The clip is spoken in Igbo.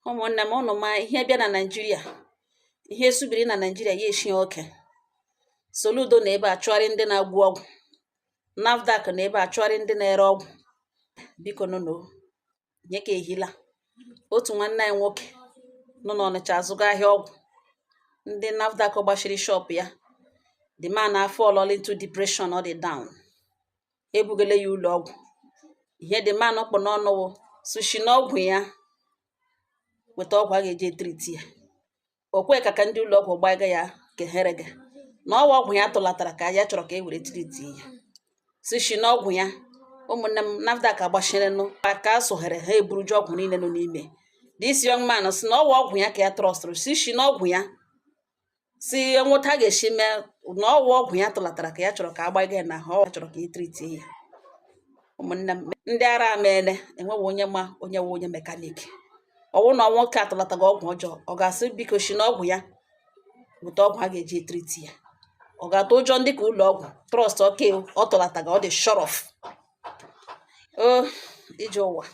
Ụmụnne m, ụnụ ma ihe bịa na Naịjirịa, ihe subiri na Naịjirịa ya eshi oke. Soludo na ebe achụgharị ndị na-agwụ ọgwụ, NAFDAC na ebe achụgharị ndị na-ere ọgwụ. Biko nụnụ nye ka ehila. Otu nwanne anyị nwoke nọ n'Ọnịcha azụga ahịa ọgwụ, ndị NAFDAC gbachiri shop ya. The man fall into depression or the down. Ebugele ya ụlọ ọgwụ. Ihe the man kpọ n'ọnụ sushi n'ọgwụ ya weta ọgwụ a ga-eji etriti ya. Okwe ka ndị ụlọ ọgwụ gbaga ya kehere gị na ọgwụ ya tụlatara ka ya chọrọ ka e were triti ya. Sushi n'ọgwụ ya, ụmụnne m, NAFDAC agbachiri ka a sụghere ha eburuju ọgwụ niile nọ n'ime. This young man si na ọgwụ ya ka ya trọstụrụ. Sushi n'ọgwụ ya si nwụta ga-esi mee na ọgwụ ya tụlatara ka ya chọrọ ka agbaga ya na ha ọ chọrọ ka e triti ya. Ụmụnne m, ndị ara ameele enweghị onye ma onye nwe onye mekanik. Ọwụ na nwoke atụlataghị ọgwụ ọjọọ, ọ ga-asị biko si n'ọgwụ ya weta ọgwụ a ga-eji etriti ya. Ọ ga-atụ ụjọ ndị ka ụlọ ọgwụ trọst ọ tụlataghị ọ dị shọrọf. O ije ụwa.